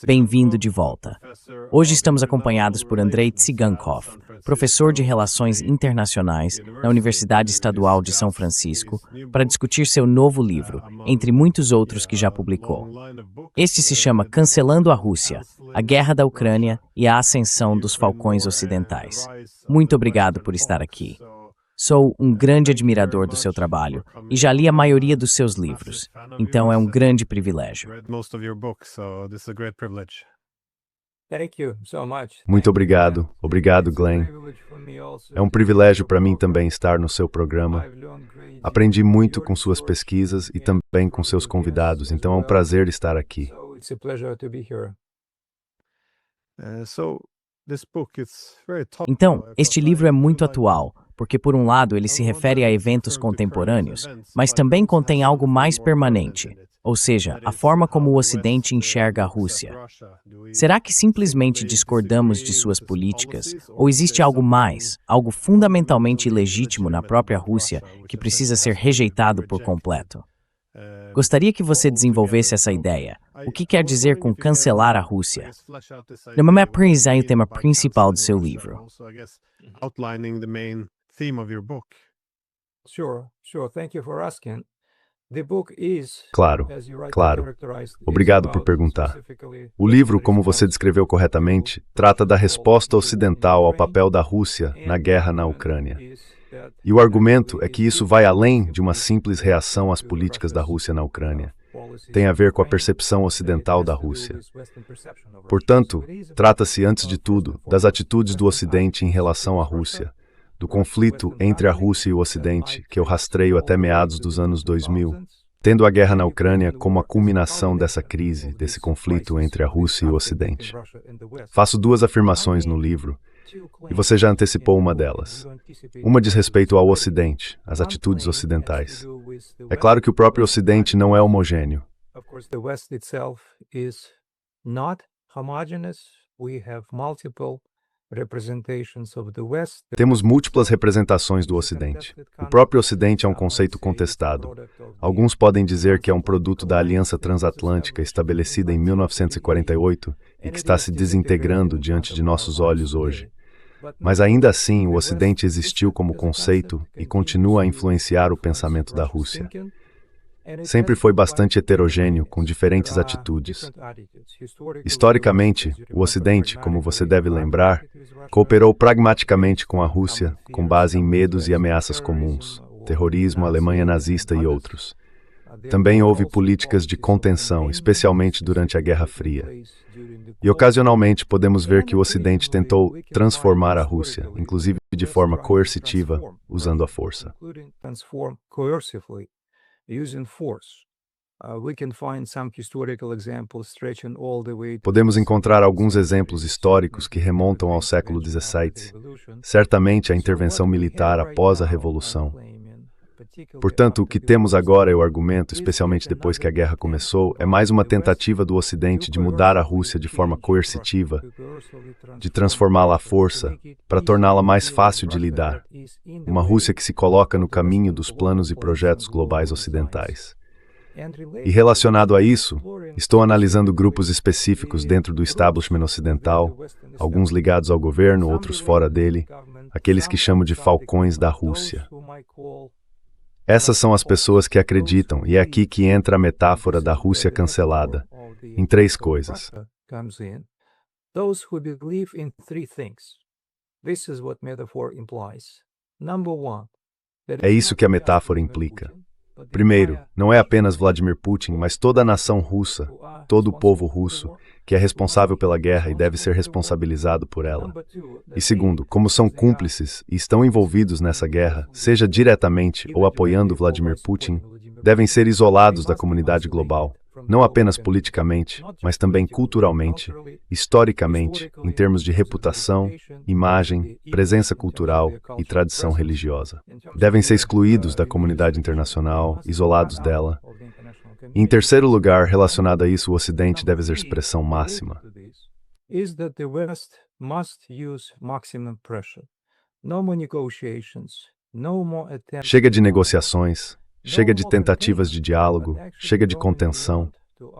Bem-vindo de volta. Hoje estamos acompanhados por Andrei Tsigankov, professor de Relações Internacionais na Universidade Estadual de São Francisco, para discutir seu novo livro, entre muitos outros que já publicou. Este se chama Cancelando a Rússia, a Guerra da Ucrânia e a Ascensão dos Falcões Ocidentais. Muito obrigado por estar aqui. Sou um grande admirador do seu trabalho e já li a maioria dos seus livros, então é um grande privilégio. Muito obrigado. Obrigado, Glenn. É um privilégio para mim também estar no seu programa. Aprendi muito com suas pesquisas e também com seus convidados, então é um prazer estar aqui. Então, este livro é muito atual, porque por um lado ele se refere a eventos contemporâneos, mas também contém algo mais permanente, ou seja, a forma como o Ocidente enxerga a Rússia. Será que simplesmente discordamos de suas políticas, ou existe algo mais, algo fundamentalmente ilegítimo na própria Rússia que precisa ser rejeitado por completo? Gostaria que você desenvolvesse essa ideia. O que quer dizer com cancelar a Rússia? Vamos apresentar o tema principal do seu livro. Claro. Obrigado por perguntar. O livro, como você descreveu corretamente, trata da resposta ocidental ao papel da Rússia na guerra na Ucrânia. E o argumento é que isso vai além de uma simples reação às políticas da Rússia na Ucrânia. Tem a ver com a percepção ocidental da Rússia. Portanto, trata-se, antes de tudo, das atitudes do Ocidente em relação à Rússia, do conflito entre a Rússia e o Ocidente, que eu rastreio até meados dos anos 2000, tendo a guerra na Ucrânia como a culminação dessa crise, desse conflito entre a Rússia e o Ocidente. Faço duas afirmações no livro, e você já antecipou uma delas. Uma diz respeito ao Ocidente, às atitudes ocidentais. É claro que o próprio Ocidente não é homogêneo. Temos múltiplas representações do Ocidente. O próprio Ocidente é um conceito contestado. Alguns podem dizer que é um produto da Aliança Transatlântica estabelecida em 1948 e que está se desintegrando diante de nossos olhos hoje. Mas ainda assim, o Ocidente existiu como conceito e continua a influenciar o pensamento da Rússia. Sempre foi bastante heterogêneo, com diferentes atitudes. Historicamente, o Ocidente, como você deve lembrar, cooperou pragmaticamente com a Rússia, com base em medos e ameaças comuns, terrorismo, Alemanha nazista e outros. Também houve políticas de contenção, especialmente durante a Guerra Fria. E ocasionalmente podemos ver que o Ocidente tentou transformar a Rússia, inclusive de forma coercitiva, usando a força. Podemos encontrar alguns exemplos históricos que remontam ao século XVII. Certamente a intervenção militar após a Revolução. Portanto, o que temos agora é o argumento, especialmente depois que a guerra começou, é mais uma tentativa do Ocidente de mudar a Rússia de forma coercitiva, de transformá-la à força, para torná-la mais fácil de lidar. Uma Rússia que se coloca no caminho dos planos e projetos globais ocidentais. E relacionado a isso, estou analisando grupos específicos dentro do establishment ocidental, alguns ligados ao governo, outros fora dele, aqueles que chamo de falcões da Rússia. Essas são as pessoas que acreditam, e é aqui que entra a metáfora da Rússia cancelada, em três coisas. É isso que a metáfora implica. Primeiro, não é apenas Vladimir Putin, mas toda a nação russa, todo o povo russo, que é responsável pela guerra e deve ser responsabilizado por ela. E segundo, como são cúmplices e estão envolvidos nessa guerra, seja diretamente ou apoiando Vladimir Putin, devem ser isolados da comunidade global, não apenas politicamente, mas também culturalmente, historicamente, em termos de reputação, imagem, presença cultural e tradição religiosa. Devem ser excluídos da comunidade internacional, isolados dela. E, em terceiro lugar, relacionado a isso, o Ocidente deve exercer pressão máxima. Chega de negociações, chega de tentativas de diálogo, chega de contenção.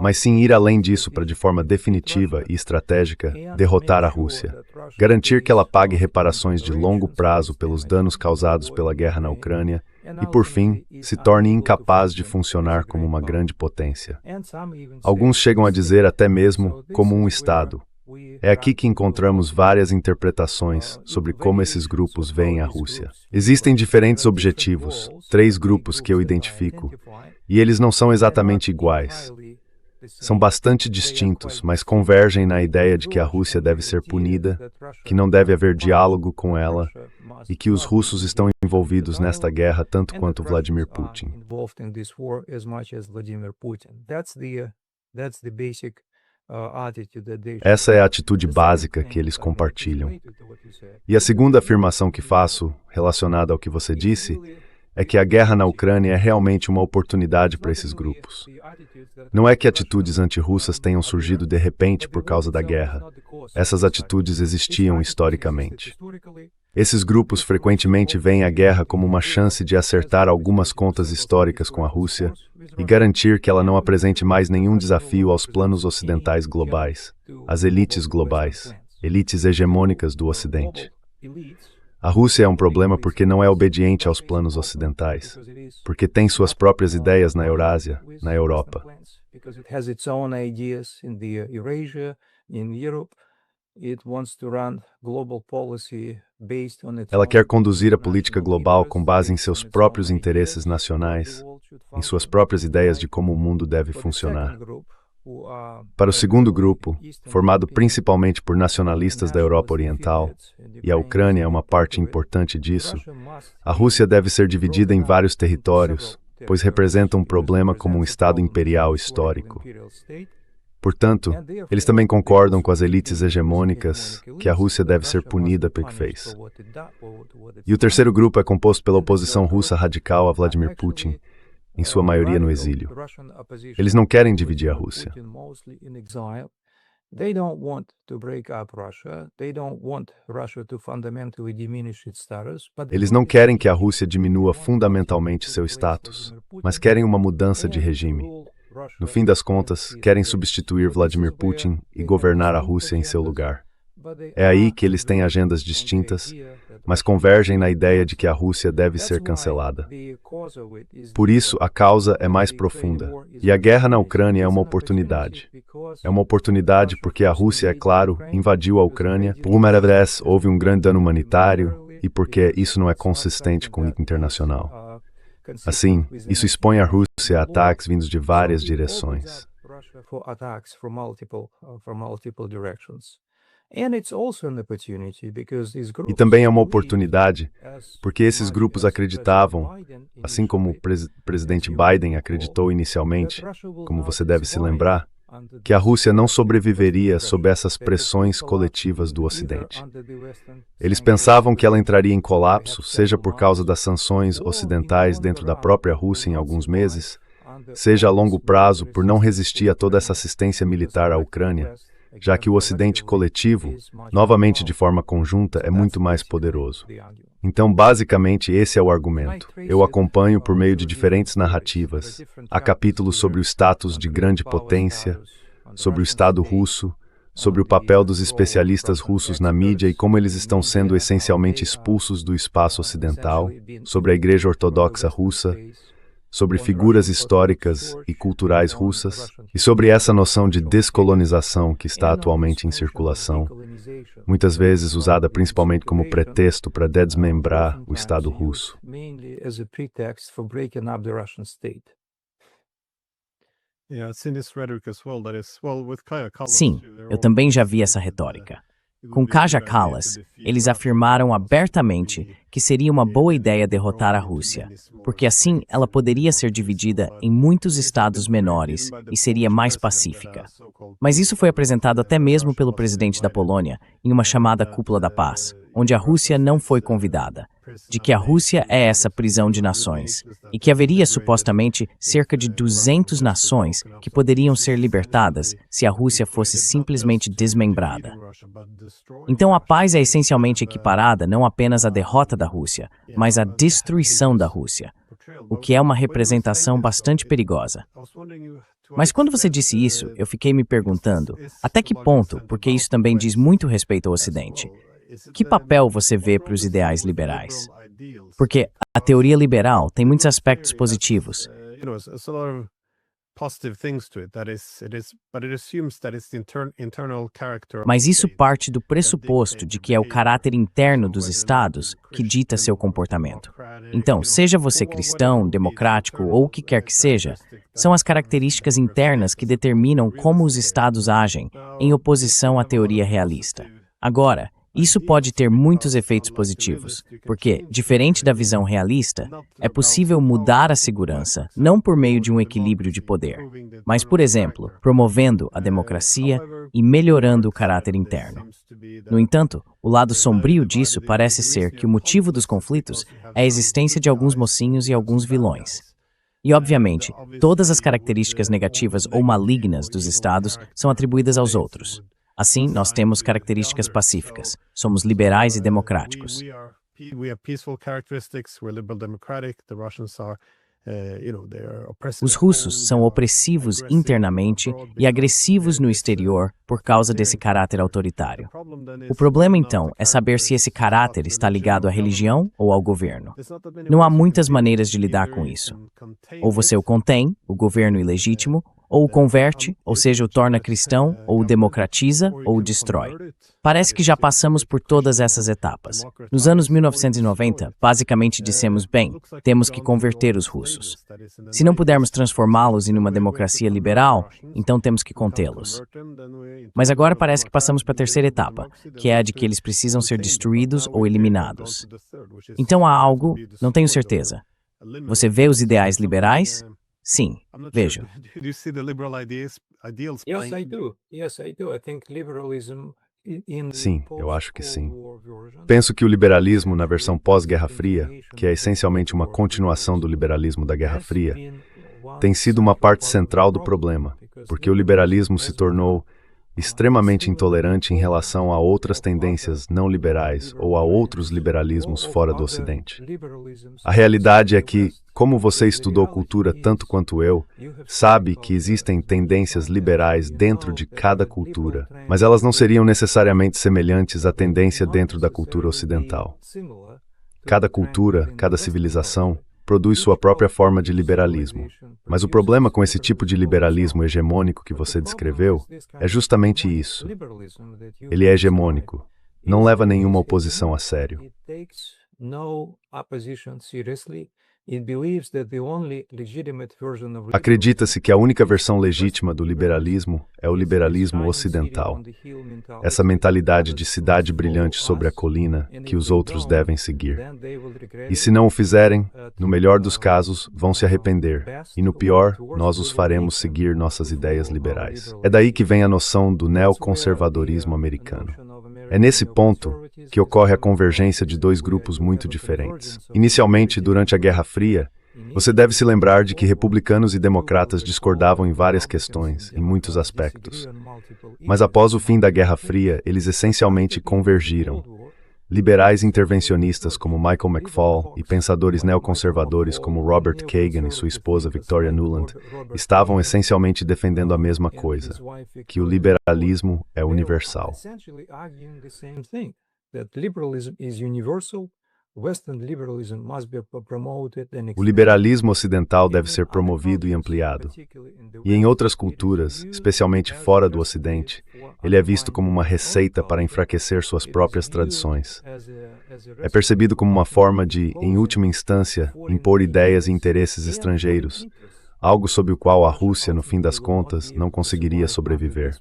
mas sim ir além disso para, de forma definitiva e estratégica, derrotar a Rússia, garantir que ela pague reparações de longo prazo pelos danos causados pela guerra na Ucrânia e, por fim, se torne incapaz de funcionar como uma grande potência. Alguns chegam a dizer até mesmo como um Estado. É aqui que encontramos várias interpretações sobre como esses grupos veem a Rússia. Existem diferentes objetivos, 3 grupos que eu identifico, e eles não são exatamente iguais. São bastante distintos, mas convergem na ideia de que a Rússia deve ser punida, que não deve haver diálogo com ela e que os russos estão envolvidos nesta guerra tanto quanto Vladimir Putin. Essa é a atitude básica que eles compartilham. E a segunda afirmação que faço, relacionada ao que você disse, é que a guerra na Ucrânia é realmente uma oportunidade para esses grupos. Não é que atitudes antirrussas tenham surgido de repente por causa da guerra. Essas atitudes existiam historicamente. Esses grupos frequentemente veem a guerra como uma chance de acertar algumas contas históricas com a Rússia e garantir que ela não apresente mais nenhum desafio aos planos ocidentais globais, às elites globais, elites hegemônicas do Ocidente. A Rússia é um problema porque não é obediente aos planos ocidentais, porque tem suas próprias ideias na Eurásia, na Europa. Ela quer conduzir a política global com base em seus próprios interesses nacionais, em suas próprias ideias de como o mundo deve funcionar. Para o segundo grupo, formado principalmente por nacionalistas da Europa Oriental, e a Ucrânia é uma parte importante disso, a Rússia deve ser dividida em vários territórios, pois representa um problema como um Estado imperial histórico. Portanto, eles também concordam com as elites hegemônicas que a Rússia deve ser punida pelo que fez. E o terceiro grupo é composto pela oposição russa radical a Vladimir Putin, em sua maioria no exílio. Eles não querem dividir a Rússia. Eles não querem que a Rússia diminua fundamentalmente seu status, mas querem uma mudança de regime. No fim das contas, querem substituir Vladimir Putin e governar a Rússia em seu lugar. É aí que eles têm agendas distintas, mas convergem na ideia de que a Rússia deve ser cancelada. Por isso, a causa é mais profunda. E a guerra na Ucrânia é uma oportunidade. É uma oportunidade porque a Rússia, é claro, invadiu a Ucrânia, por uma vez houve um grande dano humanitário e porque isso não é consistente com o internacional. Assim, isso expõe a Rússia a ataques vindos de várias direções. E também é uma oportunidade, porque esses grupos acreditavam, assim como o presidente Biden acreditou inicialmente, como você deve se lembrar, que a Rússia não sobreviveria sob essas pressões coletivas do Ocidente. Eles pensavam que ela entraria em colapso, seja por causa das sanções ocidentais dentro da própria Rússia em alguns meses, seja a longo prazo por não resistir a toda essa assistência militar à Ucrânia, já que o Ocidente coletivo, novamente de forma conjunta, é muito mais poderoso. Então, basicamente, esse é o argumento. Eu acompanho por meio de diferentes narrativas. Há capítulos sobre o status de grande potência, sobre o Estado russo, sobre o papel dos especialistas russos na mídia e como eles estão sendo essencialmente expulsos do espaço ocidental, sobre a Igreja Ortodoxa russa, sobre figuras históricas e culturais russas, e sobre essa noção de descolonização que está atualmente em circulação, muitas vezes usada principalmente como pretexto para desmembrar o Estado russo. Sim, eu também já vi essa retórica. Com Kaja Kallas, eles afirmaram abertamente que seria uma boa ideia derrotar a Rússia, porque assim ela poderia ser dividida em muitos estados menores e seria mais pacífica. Mas isso foi apresentado até mesmo pelo presidente da Polônia em uma chamada Cúpula da Paz, onde a Rússia não foi convidada, de que a Rússia é essa prisão de nações, e que haveria supostamente cerca de 200 nações que poderiam ser libertadas se a Rússia fosse simplesmente desmembrada. Então a paz é essencialmente equiparada não apenas à derrota da Rússia, mas à destruição da Rússia, o que é uma representação bastante perigosa. Mas quando você disse isso, eu fiquei me perguntando, até que ponto, porque isso também diz muito respeito ao Ocidente, que papel você vê para os ideais liberais? Porque a teoria liberal tem muitos aspectos positivos, mas isso parte do pressuposto de que é o caráter interno dos estados que dita seu comportamento. Então, seja você cristão, democrático ou o que quer que seja, são as características internas que determinam como os estados agem, em oposição à teoria realista. Agora, isso pode ter muitos efeitos positivos, porque, diferente da visão realista, é possível mudar a segurança não por meio de um equilíbrio de poder, mas, por exemplo, promovendo a democracia e melhorando o caráter interno. No entanto, o lado sombrio disso parece ser que o motivo dos conflitos é a existência de alguns mocinhos e alguns vilões. E, obviamente, todas as características negativas ou malignas dos estados são atribuídas aos outros. Assim, nós temos características pacíficas. Somos liberais e democráticos. Os russos são opressivos internamente e agressivos no exterior por causa desse caráter autoritário. O problema, então, é saber se esse caráter está ligado à religião ou ao governo. Não há muitas maneiras de lidar com isso. Ou você o contém, o governo ilegítimo, ou o converte, ou seja, o torna cristão, ou o democratiza, ou o destrói. Parece que já passamos por todas essas etapas. Nos anos 1990, basicamente dissemos, bem, temos que converter os russos. Se não pudermos transformá-los em uma democracia liberal, então temos que contê-los. Mas agora parece que passamos para a terceira etapa, que é a de que eles precisam ser destruídos ou eliminados. Então há algo, não tenho certeza. Você vê os ideais liberais? Sim, vejo. Sim, eu acho que sim. Penso que o liberalismo na versão pós-Guerra Fria, que é essencialmente uma continuação do liberalismo da Guerra Fria, tem sido uma parte central do problema, porque o liberalismo se tornou extremamente intolerante em relação a outras tendências não liberais ou a outros liberalismos fora do Ocidente. A realidade é que, como você estudou cultura tanto quanto eu, sabe que existem tendências liberais dentro de cada cultura, mas elas não seriam necessariamente semelhantes à tendência dentro da cultura ocidental. Cada cultura, cada civilização, produz sua própria forma de liberalismo. Mas o problema com esse tipo de liberalismo hegemônico que você descreveu é justamente isso. Ele é hegemônico, não leva nenhuma oposição a sério. Acredita-se que a única versão legítima do liberalismo é o liberalismo ocidental. Essa mentalidade de cidade brilhante sobre a colina que os outros devem seguir. E se não o fizerem, no melhor dos casos, vão se arrepender. E no pior, nós os faremos seguir nossas ideias liberais. É daí que vem a noção do neoconservadorismo americano. É nesse ponto que ocorre a convergência de dois grupos muito diferentes. Inicialmente, durante a Guerra Fria, você deve se lembrar de que republicanos e democratas discordavam em várias questões, em muitos aspectos. Mas após o fim da Guerra Fria, eles essencialmente convergiram. Liberais intervencionistas como Michael McFaul e pensadores neoconservadores como Robert Kagan e sua esposa Victoria Nuland estavam essencialmente defendendo a mesma coisa, que o liberalismo é universal. O liberalismo ocidental deve ser promovido e ampliado. E em outras culturas, especialmente fora do Ocidente, ele é visto como uma receita para enfraquecer suas próprias tradições. É percebido como uma forma de, em última instância, impor ideias e interesses estrangeiros, algo sob o qual a Rússia, no fim das contas, não conseguiria sobreviver.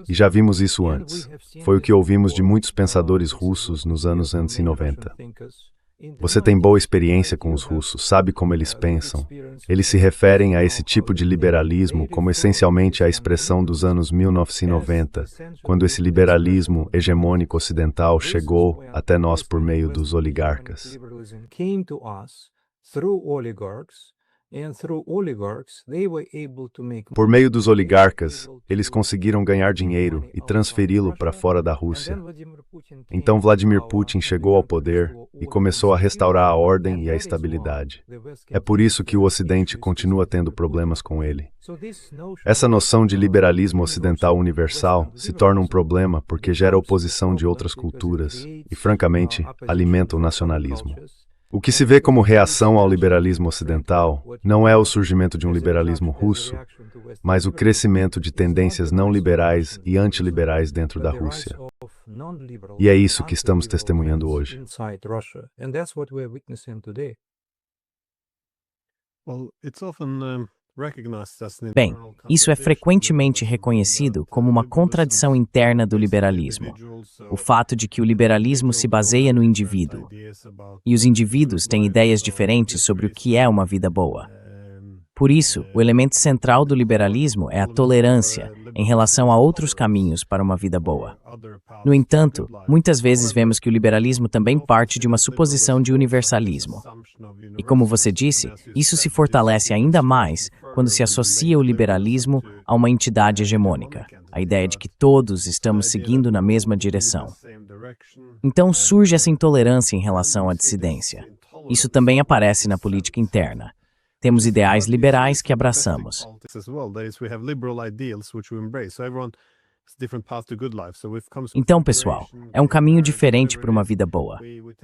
E já vimos isso antes. Foi o que ouvimos de muitos pensadores russos nos anos 90. Você tem boa experiência com os russos, sabe como eles pensam. Eles se referem a esse tipo de liberalismo como essencialmente a expressão dos anos 1990, quando esse liberalismo hegemônico ocidental chegou até nós por meio dos oligarcas. Por meio dos oligarcas, eles conseguiram ganhar dinheiro e transferi-lo para fora da Rússia. Então Vladimir Putin chegou ao poder e começou a restaurar a ordem e a estabilidade. É por isso que o Ocidente continua tendo problemas com ele. Essa noção de liberalismo ocidental universal se torna um problema porque gera oposição de outras culturas e, francamente, alimenta o nacionalismo. O que se vê como reação ao liberalismo ocidental não é o surgimento de um liberalismo russo, mas o crescimento de tendências não liberais e antiliberais dentro da Rússia. E é isso que estamos testemunhando hoje. Bem, isso é frequentemente reconhecido como uma contradição interna do liberalismo. O fato de que o liberalismo se baseia no indivíduo, e os indivíduos têm ideias diferentes sobre o que é uma vida boa. Por isso, o elemento central do liberalismo é a tolerância em relação a outros caminhos para uma vida boa. No entanto, muitas vezes vemos que o liberalismo também parte de uma suposição de universalismo. E como você disse, isso se fortalece ainda mais quando se associa o liberalismo a uma entidade hegemônica, a ideia de que todos estamos seguindo na mesma direção. Então surge essa intolerância em relação à dissidência. Isso também aparece na política interna. Temos ideais liberais que abraçamos. Então, pessoal, é um caminho diferente para uma vida boa.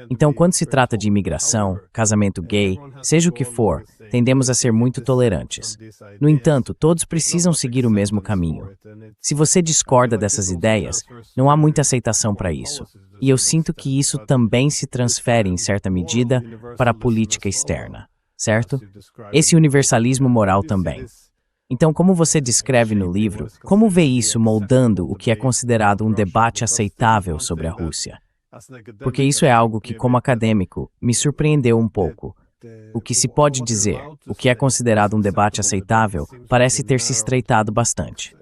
Então, quando se trata de imigração, casamento gay, seja o que for, tendemos a ser muito tolerantes. No entanto, todos precisam seguir o mesmo caminho. Se você discorda dessas ideias, não há muita aceitação para isso. E eu sinto que isso também se transfere, em certa medida, para a política externa. Certo? Esse universalismo moral também. Então, como você descreve no livro, como vê isso moldando o que é considerado um debate aceitável sobre a Rússia? Porque isso é algo que, como acadêmico, me surpreendeu um pouco. O que se pode dizer, o que é considerado um debate aceitável, parece ter se estreitado bastante.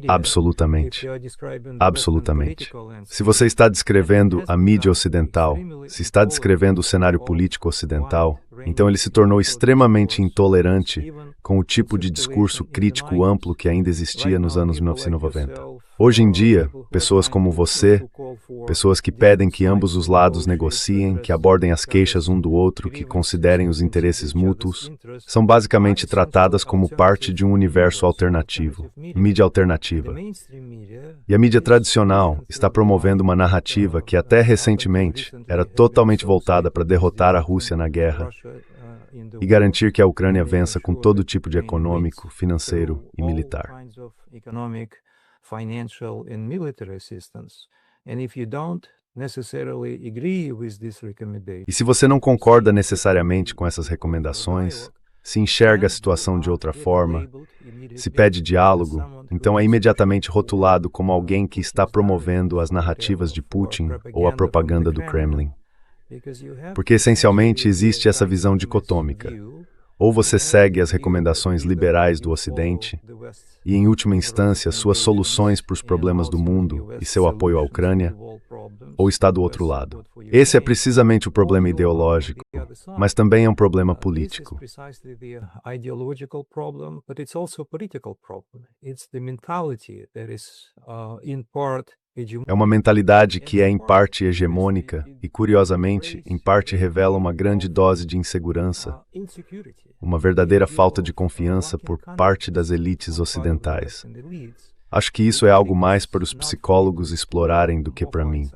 Absolutamente. Absolutamente. Se você está descrevendo a mídia ocidental, se está descrevendo o cenário político ocidental, então ele se tornou extremamente intolerante com o tipo de discurso crítico amplo que ainda existia nos anos 1990. Hoje em dia, pessoas como você, pessoas que pedem que ambos os lados negociem, que abordem as queixas um do outro, que considerem os interesses mútuos, são basicamente tratadas como parte de um universo alternativo, mídia alternativa. E a mídia tradicional está promovendo uma narrativa que até recentemente era totalmente voltada para derrotar a Rússia na guerra e garantir que a Ucrânia vença com todo tipo de econômico, financeiro e militar. E se você não concorda necessariamente com essas recomendações, se enxerga a situação de outra forma, se pede diálogo, então é imediatamente rotulado como alguém que está promovendo as narrativas de Putin ou a propaganda do Kremlin. Porque essencialmente existe essa visão dicotômica. Ou você segue as recomendações liberais do Ocidente e, em última instância, suas soluções para os problemas do mundo e seu apoio à Ucrânia, ou está do outro lado. Esse é precisamente o problema ideológico, mas também é um problema político. É uma mentalidade que é, em parte, hegemônica e, curiosamente, em parte revela uma grande dose de insegurança, uma verdadeira falta de confiança por parte das elites ocidentais. Acho que isso é algo mais para os psicólogos explorarem do que para mim.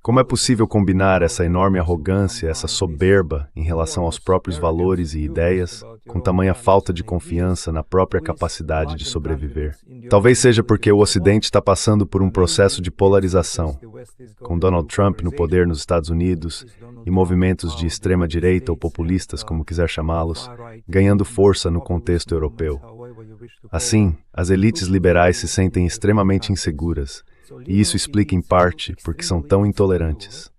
Como é possível combinar essa enorme arrogância, essa soberba em relação aos próprios valores e ideias, com tamanha falta de confiança na própria capacidade de sobreviver? Talvez seja porque o Ocidente está passando por um processo de polarização, com Donald Trump no poder nos Estados Unidos e movimentos de extrema-direita ou populistas, como quiser chamá-los, ganhando força no contexto europeu. Assim, as elites liberais se sentem extremamente inseguras, e isso explica em parte porque são tão intolerantes.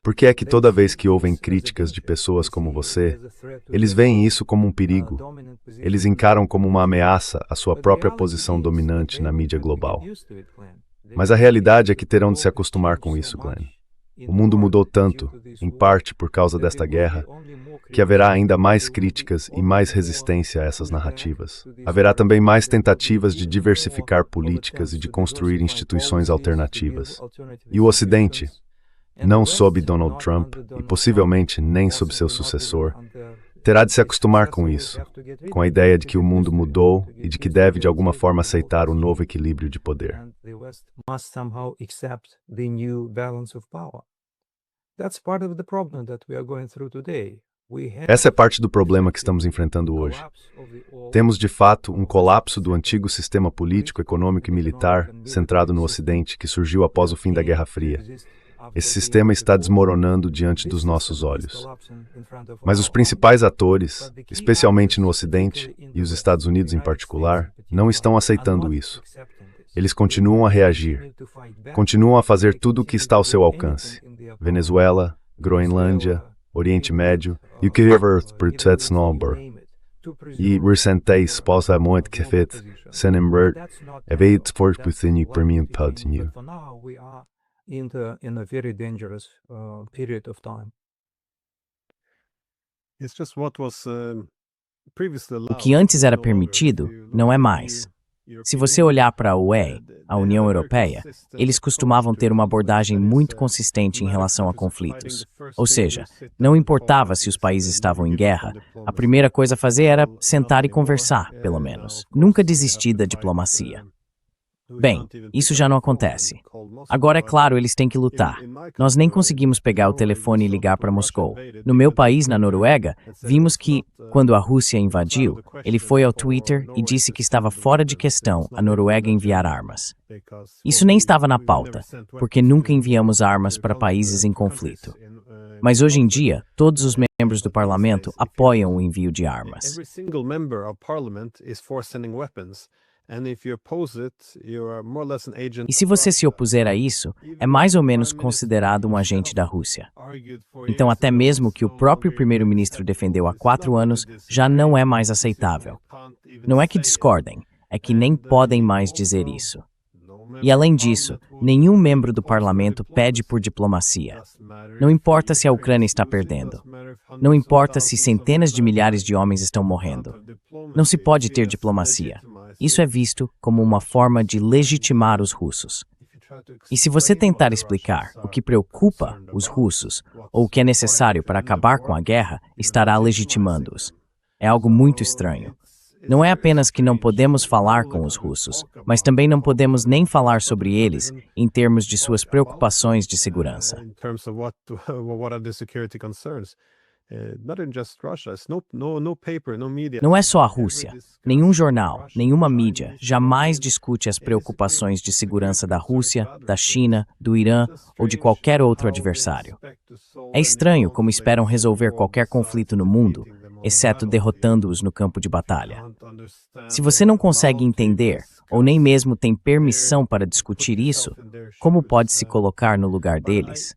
Por que é que toda vez que ouvem críticas de pessoas como você, eles veem isso como um perigo? Eles encaram como uma ameaça a sua própria posição dominante na mídia global. Mas a realidade é que terão de se acostumar com isso, Glenn. O mundo mudou tanto, em parte por causa desta guerra, que haverá ainda mais críticas e mais resistência a essas narrativas. Haverá também mais tentativas de diversificar políticas e de construir instituições alternativas. E o Ocidente, não sob Donald Trump e possivelmente nem sob seu sucessor, terá de se acostumar com isso, com a ideia de que o mundo mudou e de que deve de alguma forma aceitar o novo equilíbrio de poder. Essa é parte do problema que estamos enfrentando hoje. Temos, de fato, um colapso do antigo sistema político, econômico e militar centrado no Ocidente que surgiu após o fim da Guerra Fria. Esse sistema está desmoronando diante dos nossos olhos. Mas os principais atores, especialmente no Ocidente, e os Estados Unidos em particular, não estão aceitando isso. Eles continuam a reagir. Continuam a fazer tudo o que está ao seu alcance. Venezuela, Groenlândia, Oriente Médio, e o que e recentes possamões que fet, senembert, eveit fortbuthinho per mim padinho. In a very dangerous period of time. O que antes era permitido, não é mais. Se você olhar para a UE, a União Europeia, eles costumavam ter uma abordagem muito consistente em relação a conflitos. Ou seja, não importava se os países estavam em guerra, a primeira coisa a fazer era sentar e conversar, pelo menos. Nunca desistir da diplomacia. Bem, isso já não acontece. Agora, é claro, eles têm que lutar. Nós nem conseguimos pegar o telefone e ligar para Moscou. No meu país, na Noruega, vimos que, quando a Rússia invadiu, ele foi ao Twitter e disse que estava fora de questão a Noruega enviar armas. Isso nem estava na pauta, porque nunca enviamos armas para países em conflito. Mas hoje em dia, todos os membros do parlamento apoiam o envio de armas. E se você se opuser a isso, é mais ou menos considerado um agente da Rússia. Então, até mesmo que o próprio primeiro-ministro defendeu há 4 anos, já não é mais aceitável. Não é que discordem, é que nem podem mais dizer isso. E além disso, nenhum membro do parlamento pede por diplomacia. Não importa se a Ucrânia está perdendo. Não importa se centenas de milhares de homens estão morrendo. Não se pode ter diplomacia. Isso é visto como uma forma de legitimar os russos. E se você tentar explicar o que preocupa os russos ou o que é necessário para acabar com a guerra, estará legitimando-os. É algo muito estranho. Não é apenas que não podemos falar com os russos, mas também não podemos nem falar sobre eles em termos de suas preocupações de segurança. Não é só a Rússia. Nenhum jornal, nenhuma mídia jamais discute as preocupações de segurança da Rússia, da China, do Irã ou de qualquer outro adversário. É estranho como esperam resolver qualquer conflito no mundo, exceto derrotando-os no campo de batalha. Se você não consegue entender, ou nem mesmo tem permissão para discutir isso, como pode se colocar no lugar deles?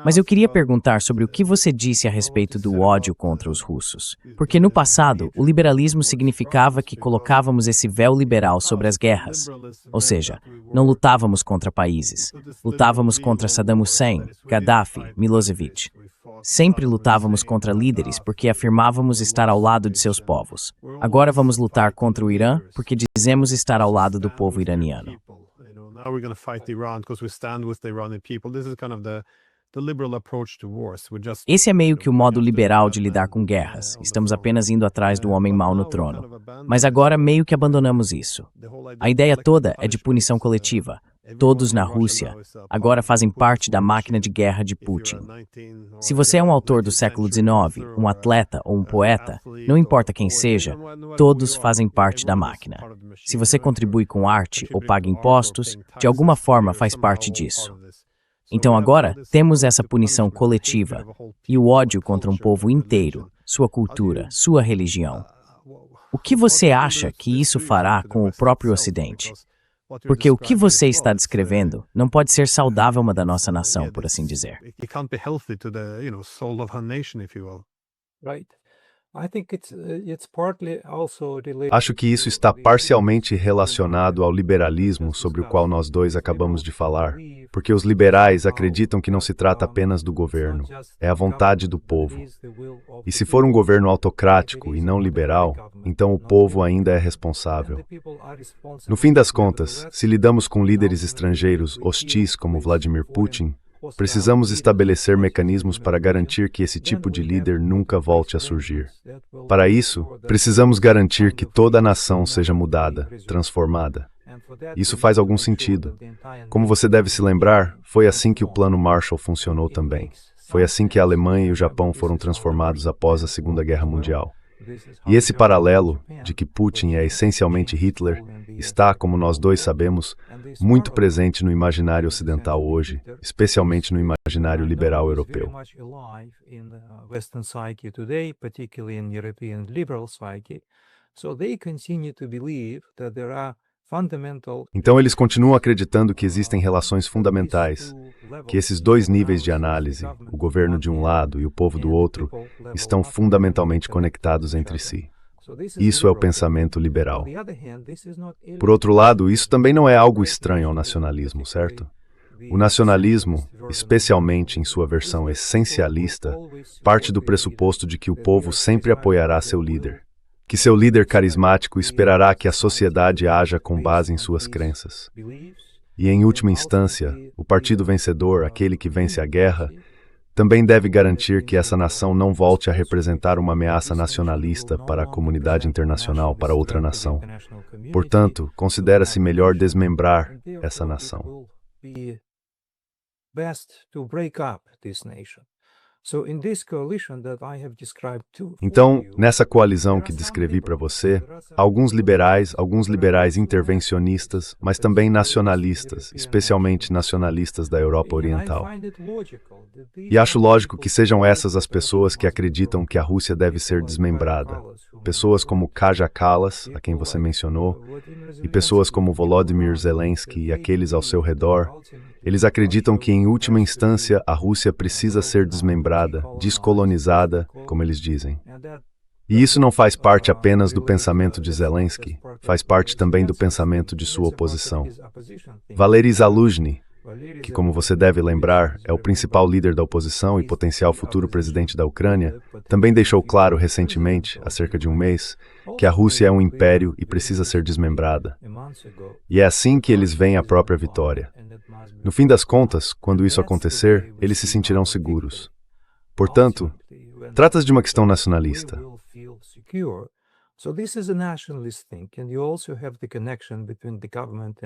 Mas eu queria perguntar sobre o que você disse a respeito do ódio contra os russos. Porque no passado, o liberalismo significava que colocávamos esse véu liberal sobre as guerras. Ou seja, não lutávamos contra países. Lutávamos contra Saddam Hussein, Gaddafi, Milosevic. Sempre lutávamos contra líderes porque afirmávamos estar ao lado de seus povos. Agora vamos lutar contra o Irã porque dizemos estar ao lado do povo iraniano. Esse é meio que o modo liberal de lidar com guerras. Estamos apenas indo atrás do homem mau no trono. Mas agora meio que abandonamos isso. A ideia toda é de punição coletiva. Todos na Rússia agora fazem parte da máquina de guerra de Putin. Se você é um autor do século XIX, um atleta ou um poeta, não importa quem seja, todos fazem parte da máquina. Se você contribui com arte ou paga impostos, de alguma forma faz parte disso. Então agora temos essa punição coletiva e o ódio contra um povo inteiro, sua cultura, sua religião. O que você acha que isso fará com o próprio Ocidente? Porque o que você está descrevendo não pode ser saudável uma da nossa nação, por assim dizer. Right. I think it's partly also related Acho que isso está parcialmente relacionado ao liberalismo sobre o qual nós dois acabamos de falar, porque os liberais acreditam que não se trata apenas do governo, é a vontade do povo. E se for um governo autocrático e não liberal, então o povo ainda é responsável. No fim das contas, se lidamos com líderes estrangeiros hostis como Vladimir Putin, precisamos estabelecer mecanismos para garantir que esse tipo de líder nunca volte a surgir. Para isso, precisamos garantir que toda a nação seja mudada, transformada. Isso faz algum sentido. Como você deve se lembrar, foi assim que o Plano Marshall funcionou também. Foi assim que a Alemanha e o Japão foram transformados após a Segunda Guerra Mundial. E esse paralelo, de que Putin é essencialmente Hitler, está, como nós dois sabemos, muito presente no imaginário ocidental hoje, especialmente no imaginário liberal europeu. Então eles continuam acreditando que existem relações fundamentais, que esses dois níveis de análise, o governo de um lado e o povo do outro, estão fundamentalmente conectados entre si. Isso é o pensamento liberal. Por outro lado, isso também não é algo estranho ao nacionalismo, certo? O nacionalismo, especialmente em sua versão essencialista, parte do pressuposto de que o povo sempre apoiará seu líder, que seu líder carismático esperará que a sociedade haja com base em suas crenças. E, em última instância, o partido vencedor, aquele que vence a guerra, também deve garantir que essa nação não volte a representar uma ameaça nacionalista para a comunidade internacional, para outra nação. Portanto, considera-se melhor desmembrar essa nação. Então, nessa coalizão que descrevi para você, há alguns liberais intervencionistas, mas também nacionalistas, especialmente nacionalistas da Europa Oriental. E acho lógico que sejam essas as pessoas que acreditam que a Rússia deve ser desmembrada. Pessoas como Kaja Kallas, a quem você mencionou, e pessoas como Volodymyr Zelensky e aqueles ao seu redor, eles acreditam que, em última instância, a Rússia precisa ser desmembrada, descolonizada, como eles dizem. E isso não faz parte apenas do pensamento de Zelensky, faz parte também do pensamento de sua oposição. Valery Zaluzhny, que, como você deve lembrar, é o principal líder da oposição e potencial futuro presidente da Ucrânia, também deixou claro recentemente, há cerca de um mês, que a Rússia é um império e precisa ser desmembrada. E é assim que eles veem a própria vitória. No fim das contas, quando isso acontecer, eles se sentirão seguros. Portanto, trata-se de uma questão nacionalista.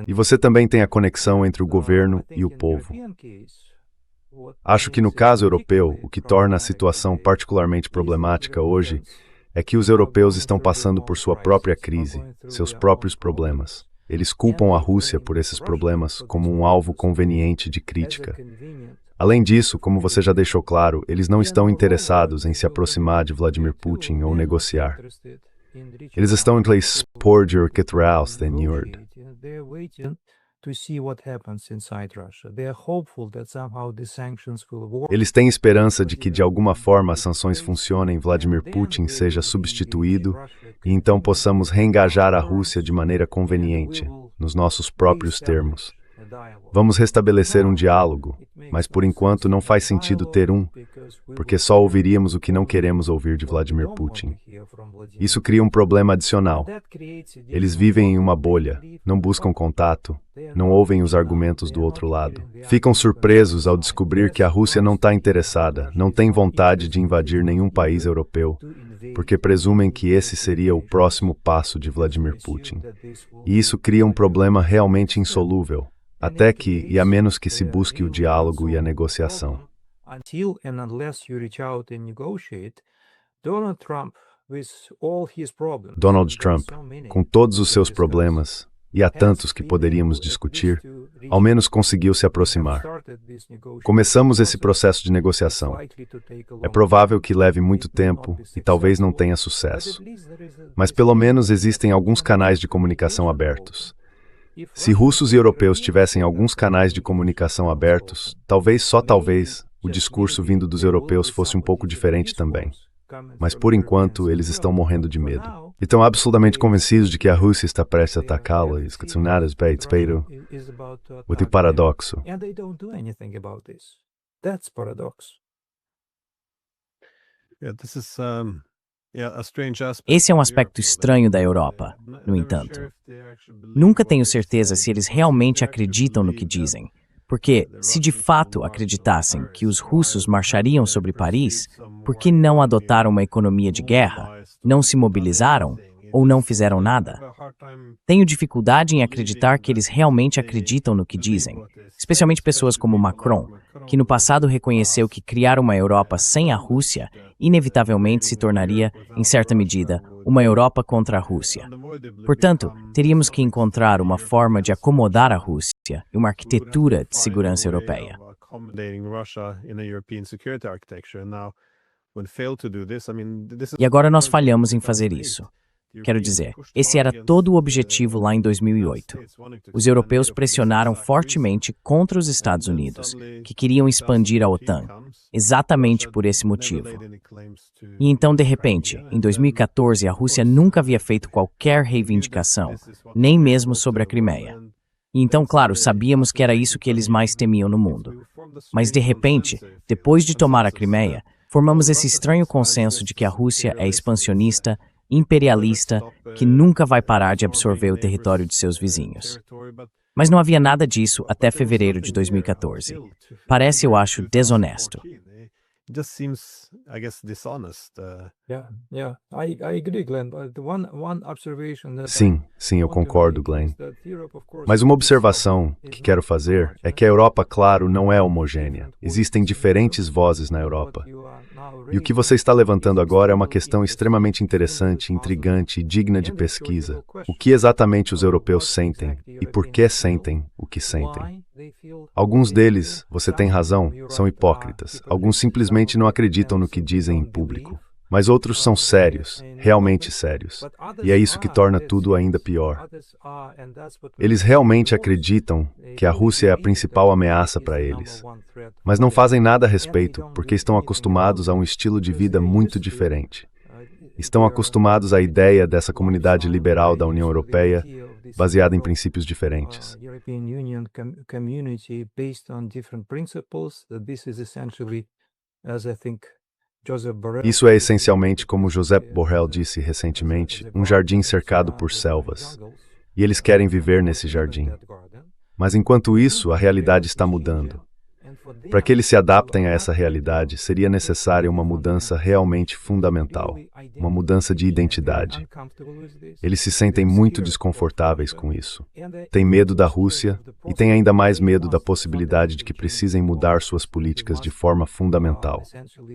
E você também tem a conexão entre o governo e o povo. Acho que no caso europeu, o que torna a situação particularmente problemática hoje é que os europeus estão passando por sua própria crise, seus próprios problemas. Eles culpam a Rússia por esses problemas como um alvo conveniente de crítica. Além disso, como você já deixou claro, eles não estão interessados em se aproximar de Vladimir Putin ou negociar. Eles estão em place Porger Ketraus than Nord. Eles têm esperança de que, de alguma forma, as sanções funcionem, Vladimir Putin seja substituído e então possamos reengajar a Rússia de maneira conveniente, nos nossos próprios termos. Vamos restabelecer um diálogo, mas por enquanto não faz sentido ter um, porque só ouviríamos o que não queremos ouvir de Vladimir Putin. Isso cria um problema adicional. Eles vivem em uma bolha, não buscam contato, não ouvem os argumentos do outro lado. Ficam surpresos ao descobrir que a Rússia não está interessada, não tem vontade de invadir nenhum país europeu, porque presumem que esse seria o próximo passo de Vladimir Putin. E isso cria um problema realmente insolúvel, até que, e a menos que se busque o diálogo e a negociação. Donald Trump, com todos os seus problemas, e há tantos que poderíamos discutir, ao menos conseguiu se aproximar. Começamos esse processo de negociação. É provável que leve muito tempo e talvez não tenha sucesso. Mas pelo menos existem alguns canais de comunicação abertos. Se russos e europeus tivessem alguns canais de comunicação abertos, talvez, só talvez, o discurso vindo dos europeus fosse um pouco diferente também. Mas, por enquanto, eles estão morrendo de medo. E estão absolutamente convencidos de que a Rússia está prestes a atacá-la, escacionadas, peito, o paradoxo. Esse é um aspecto estranho da Europa, no entanto. Nunca tenho certeza se eles realmente acreditam no que dizem, porque, se de fato acreditassem que os russos marchariam sobre Paris, por que não adotaram uma economia de guerra, não se mobilizaram ou não fizeram nada? Tenho dificuldade em acreditar que eles realmente acreditam no que dizem, especialmente pessoas como Macron, que no passado reconheceu que criar uma Europa sem a Rússia inevitavelmente se tornaria, em certa medida, uma Europa contra a Rússia. Portanto, teríamos que encontrar uma forma de acomodar a Rússia e uma arquitetura de segurança europeia. E agora nós falhamos em fazer isso. Quero dizer, esse era todo o objetivo lá em 2008. Os europeus pressionaram fortemente contra os Estados Unidos, que queriam expandir a OTAN, exatamente por esse motivo. E então, de repente, em 2014, a Rússia nunca havia feito qualquer reivindicação, nem mesmo sobre a Crimeia. E então, claro, sabíamos que era isso que eles mais temiam no mundo. Mas, de repente, depois de tomar a Crimeia, formamos esse estranho consenso de que a Rússia é expansionista, imperialista, que nunca vai parar de absorver o território de seus vizinhos. Mas não havia nada disso até fevereiro de 2014. Parece, eu acho, desonesto. Sim, eu concordo, Glenn. Mas uma observação que quero fazer é que a Europa, claro, não é homogênea. Existem diferentes vozes na Europa. E o que você está levantando agora é uma questão extremamente interessante, intrigante e digna de pesquisa. O que exatamente os europeus sentem e por que sentem o que sentem? Alguns deles, você tem razão, são hipócritas. Alguns simplesmente não acreditam no que dizem em público. Mas outros são sérios, realmente sérios. E é isso que torna tudo ainda pior. Eles realmente acreditam que a Rússia é a principal ameaça para eles. Mas não fazem nada a respeito, porque estão acostumados a um estilo de vida muito diferente. Estão acostumados à ideia dessa comunidade liberal da União Europeia, baseada em princípios diferentes. Isso é essencialmente, como Josep Borrell disse recentemente, um jardim cercado por selvas. E eles querem viver nesse jardim. Mas enquanto isso, a realidade está mudando. Para que eles se adaptem a essa realidade, seria necessária uma mudança realmente fundamental, uma mudança de identidade. Eles se sentem muito desconfortáveis com isso. Têm medo da Rússia e têm ainda mais medo da possibilidade de que precisem mudar suas políticas de forma fundamental,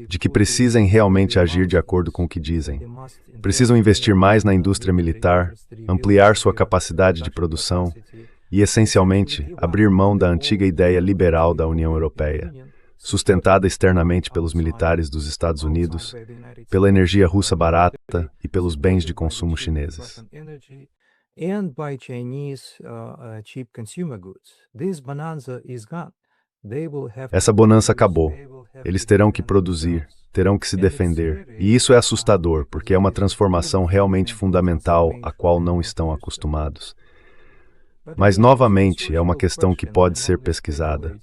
de que precisem realmente agir de acordo com o que dizem. Precisam investir mais na indústria militar, ampliar sua capacidade de produção, e, essencialmente, abrir mão da antiga ideia liberal da União Europeia, sustentada externamente pelos militares dos Estados Unidos, pela energia russa barata e pelos bens de consumo chineses. Essa bonança acabou. Eles terão que produzir, terão que se defender, e isso é assustador, porque é uma transformação realmente fundamental a qual não estão acostumados. Mas, novamente, é uma questão que pode ser pesquisada.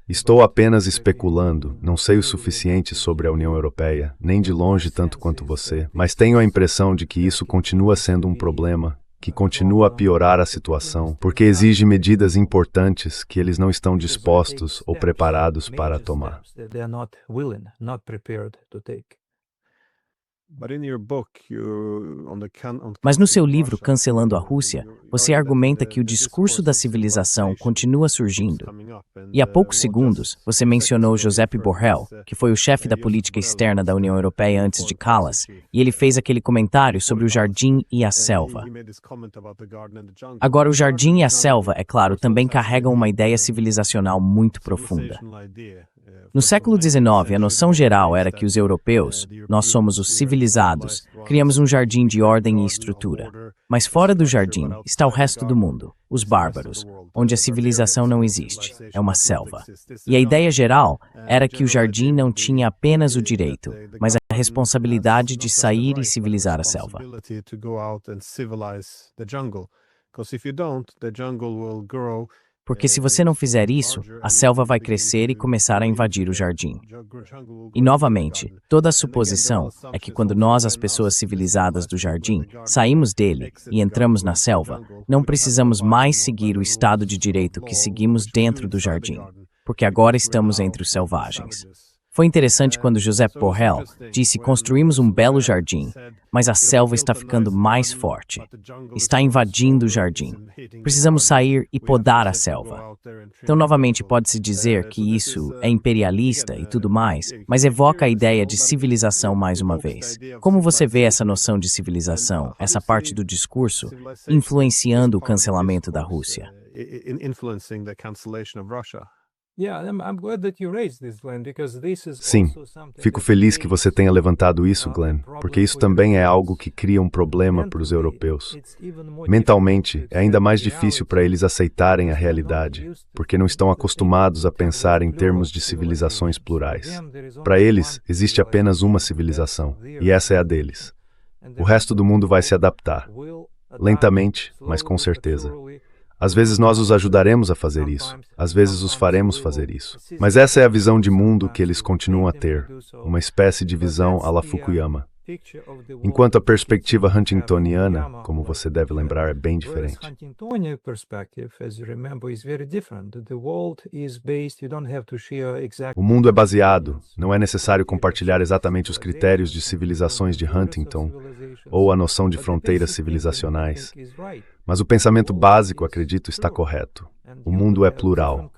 Estou apenas especulando, não sei o suficiente sobre a União Europeia, nem de longe tanto quanto você, mas tenho a impressão de que isso continua sendo um problema, que continua a piorar a situação, porque exige medidas importantes que eles não estão dispostos ou preparados para tomar. Mas no seu livro Cancelando a Rússia, você argumenta que o discurso da civilização continua surgindo. E há poucos segundos, você mencionou Josep Borrell, que foi o chefe da política externa da União Europeia antes de Kallas, e ele fez aquele comentário sobre o jardim e a selva. Agora, o jardim e a selva, é claro, também carregam uma ideia civilizacional muito profunda. No século XIX, a noção geral era que os europeus, nós somos os civilizados, criamos um jardim de ordem e estrutura. Mas fora do jardim está o resto do mundo, os bárbaros, onde a civilização não existe, é uma selva. E a ideia geral era que o jardim não tinha apenas o direito, mas a responsabilidade de sair e civilizar a selva. Porque se você não fizer isso, a selva vai crescer e começar a invadir o jardim. E novamente, toda a suposição é que quando nós, as pessoas civilizadas do jardim, saímos dele e entramos na selva, não precisamos mais seguir o estado de direito que seguimos dentro do jardim, porque agora estamos entre os selvagens. Foi interessante quando Josep Borrell disse: construímos um belo jardim, mas a selva está ficando mais forte. Está invadindo o jardim. Precisamos sair e podar a selva. Então, novamente, pode-se dizer que isso é imperialista e tudo mais, mas evoca a ideia de civilização mais uma vez. Como você vê essa noção de civilização, essa parte do discurso, influenciando o cancelamento da Rússia? Sim, fico feliz que você tenha levantado isso, Glenn, porque isso também é algo que cria um problema para os europeus. Mentalmente, é ainda mais difícil para eles aceitarem a realidade, porque não estão acostumados a pensar em termos de civilizações plurais. Para eles, existe apenas uma civilização, e essa é a deles. O resto do mundo vai se adaptar, lentamente, mas com certeza. Às vezes nós os ajudaremos a fazer isso, às vezes os faremos fazer isso. Mas essa é a visão de mundo que eles continuam a ter, uma espécie de visão à la Fukuyama. Enquanto a perspectiva huntingtoniana, como você deve lembrar, é bem diferente. O mundo é baseado, não é necessário compartilhar exatamente os critérios de civilizações de Huntington ou a noção de fronteiras civilizacionais. Mas o pensamento básico, acredito, está correto. O mundo é plural.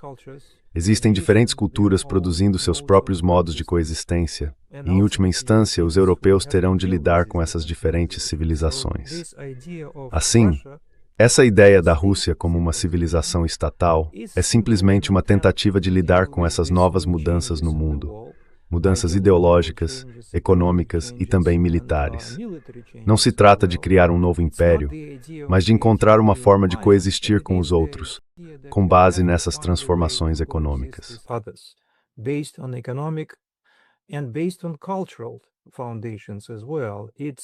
Existem diferentes culturas produzindo seus próprios modos de coexistência. E, em última instância, os europeus terão de lidar com essas diferentes civilizações. Assim, essa ideia da Rússia como uma civilização estatal é simplesmente uma tentativa de lidar com essas novas mudanças no mundo. Mudanças ideológicas, econômicas e também militares. Não se trata de criar um novo império, mas de encontrar uma forma de coexistir com os outros, com base nessas transformações econômicas.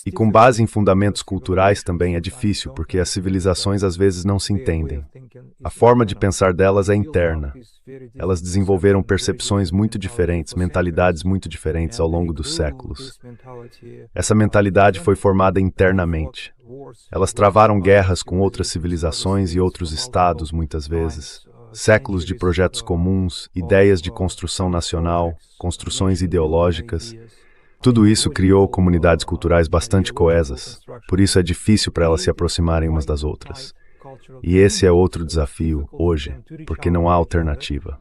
E com base em fundamentos culturais também é difícil, porque as civilizações às vezes não se entendem. A forma de pensar delas é interna. Elas desenvolveram percepções muito diferentes, mentalidades muito diferentes ao longo dos séculos. Essa mentalidade foi formada internamente. Elas travaram guerras com outras civilizações e outros estados, muitas vezes. Séculos de projetos comuns, ideias de construção nacional, construções ideológicas. Tudo isso criou comunidades culturais bastante coesas, por isso é difícil para elas se aproximarem umas das outras. E esse é outro desafio, hoje, porque não há alternativa.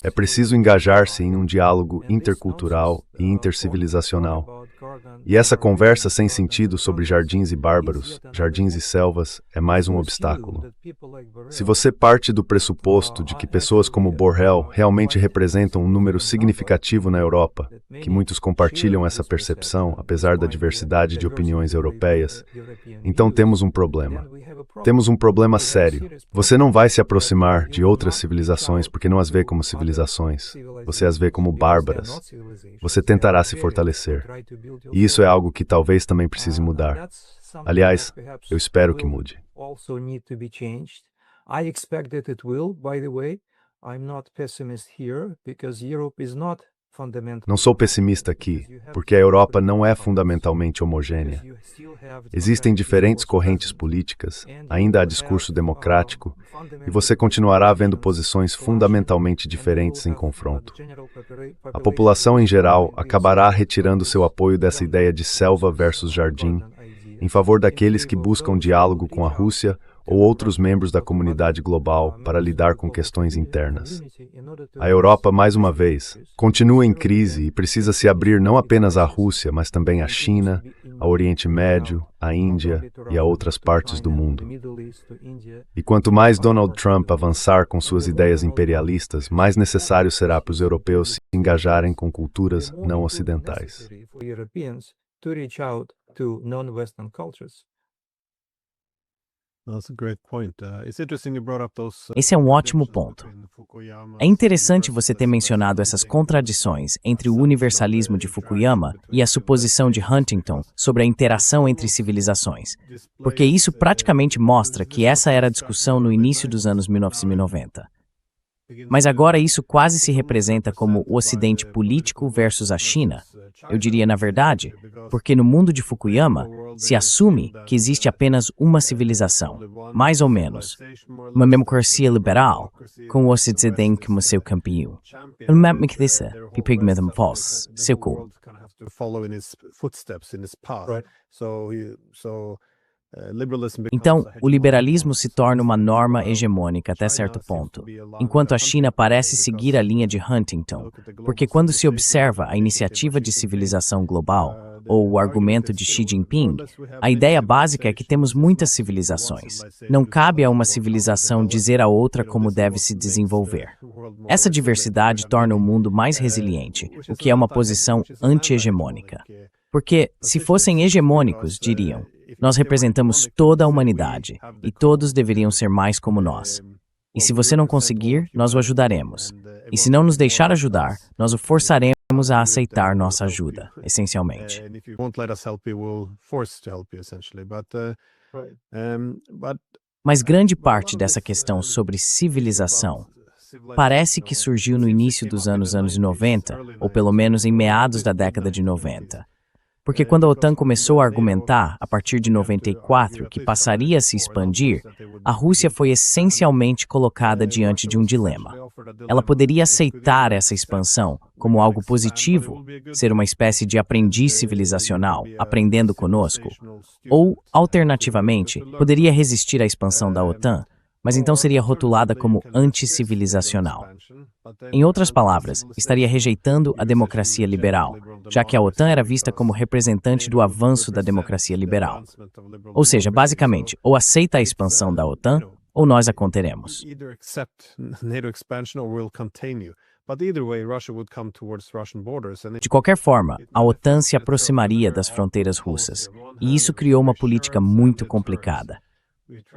É preciso engajar-se em um diálogo intercultural e intercivilizacional. E essa conversa sem sentido sobre jardins e bárbaros, jardins e selvas, é mais um obstáculo. Se você parte do pressuposto de que pessoas como Borrell realmente representam um número significativo na Europa, que muitos compartilham essa percepção, apesar da diversidade de opiniões europeias, então temos um problema. Temos um problema sério. Você não vai se aproximar de outras civilizações porque não as vê como civilizações. Você as vê como bárbaras. Você tentará se fortalecer. E isso é algo que talvez também precise mudar. Aliás, eu espero que mude. Não sou pessimista aqui, porque a Europa não é fundamentalmente homogênea. Existem diferentes correntes políticas, ainda há discurso democrático, e você continuará vendo posições fundamentalmente diferentes em confronto. A população em geral acabará retirando seu apoio dessa ideia de selva versus jardim, em favor daqueles que buscam diálogo com a Rússia ou outros membros da comunidade global para lidar com questões internas. A Europa, mais uma vez, continua em crise e precisa se abrir não apenas à Rússia, mas também à China, ao Oriente Médio, à Índia e a outras partes do mundo. E quanto mais Donald Trump avançar com suas ideias imperialistas, mais necessário será para os europeus se engajarem com culturas não ocidentais. Esse é um ótimo ponto. É interessante você ter mencionado essas contradições entre o universalismo de Fukuyama e a suposição de Huntington sobre a interação entre civilizações, porque isso praticamente mostra que essa era a discussão no início dos anos 1990. Mas agora isso quase se representa como o Ocidente político versus a China. Eu diria na verdade, porque no mundo de Fukuyama se assume que existe apenas uma civilização, mais ou menos, uma democracia liberal, com o Ocidente como seu campeão. Uma democracia pipigmedum false, seu cu. Então, o liberalismo se torna uma norma hegemônica até certo ponto, enquanto a China parece seguir a linha de Huntington, porque quando se observa a iniciativa de civilização global, ou o argumento de Xi Jinping, a ideia básica é que temos muitas civilizações. Não cabe a uma civilização dizer a outra como deve se desenvolver. Essa diversidade torna o mundo mais resiliente, o que é uma posição anti-hegemônica. Porque, se fossem hegemônicos, diriam: nós representamos toda a humanidade, e todos deveriam ser mais como nós. E se você não conseguir, nós o ajudaremos. E se não nos deixar ajudar, nós o forçaremos a aceitar nossa ajuda, essencialmente. Mas grande parte dessa questão sobre civilização parece que surgiu no início dos anos 90, ou pelo menos em meados da década de 90. Porque quando a OTAN começou a argumentar, a partir de 94, que passaria a se expandir, a Rússia foi essencialmente colocada diante de um dilema. Ela poderia aceitar essa expansão como algo positivo, ser uma espécie de aprendiz civilizacional, aprendendo conosco, ou, alternativamente, poderia resistir à expansão da OTAN, mas então seria rotulada como anticivilizacional. Em outras palavras, estaria rejeitando a democracia liberal, já que a OTAN era vista como representante do avanço da democracia liberal. Ou seja, basicamente, ou aceita a expansão da OTAN, ou nós a conteremos. De qualquer forma, a OTAN se aproximaria das fronteiras russas, e isso criou uma política muito complicada.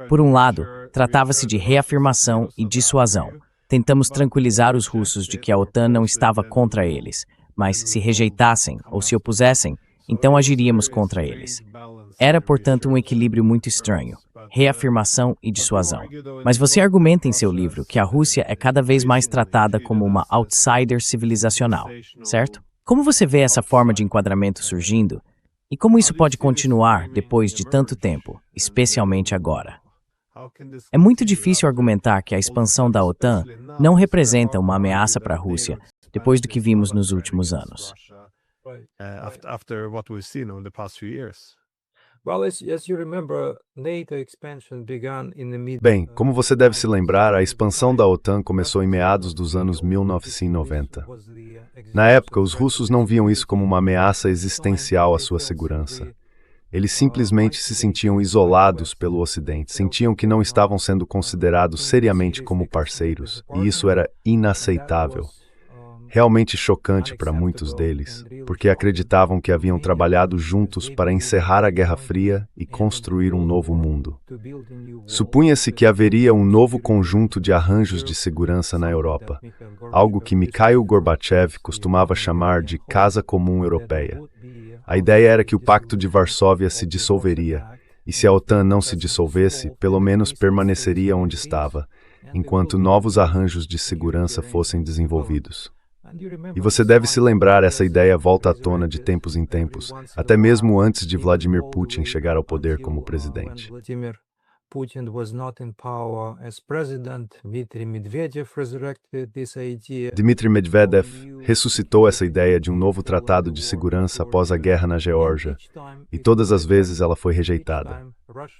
Por um lado, tratava-se de reafirmação e dissuasão. Tentamos tranquilizar os russos de que a OTAN não estava contra eles, mas se rejeitassem ou se opusessem, então agiríamos contra eles. Era, portanto, um equilíbrio muito estranho, reafirmação e dissuasão. Mas você argumenta em seu livro que a Rússia é cada vez mais tratada como uma outsider civilizacional, certo? Como você vê essa forma de enquadramento surgindo? E como isso pode continuar depois de tanto tempo, especialmente agora? É muito difícil argumentar que a expansão da OTAN não representa uma ameaça para a Rússia depois do que vimos nos últimos anos. Bem, como você deve se lembrar, a expansão da OTAN começou em meados dos anos 1990. Na época, os russos não viam isso como uma ameaça existencial à sua segurança. Eles simplesmente se sentiam isolados pelo Ocidente, sentiam que não estavam sendo considerados seriamente como parceiros, e isso era inaceitável. Realmente chocante para muitos deles, porque acreditavam que haviam trabalhado juntos para encerrar a Guerra Fria e construir um novo mundo. Supunha-se que haveria um novo conjunto de arranjos de segurança na Europa, algo que Mikhail Gorbachev costumava chamar de Casa Comum Europeia. A ideia era que o Pacto de Varsóvia se dissolveria, e se a OTAN não se dissolvesse, pelo menos permaneceria onde estava, enquanto novos arranjos de segurança fossem desenvolvidos. E você deve se lembrar, essa ideia volta à tona de tempos em tempos, até mesmo antes de Vladimir Putin chegar ao poder como presidente. Putin was not in power as president, Dmitry Medvedev resurrected this idea. Dmitry Medvedev ressuscitou essa ideia de um novo tratado de segurança após a guerra na Geórgia, e todas as vezes ela foi rejeitada.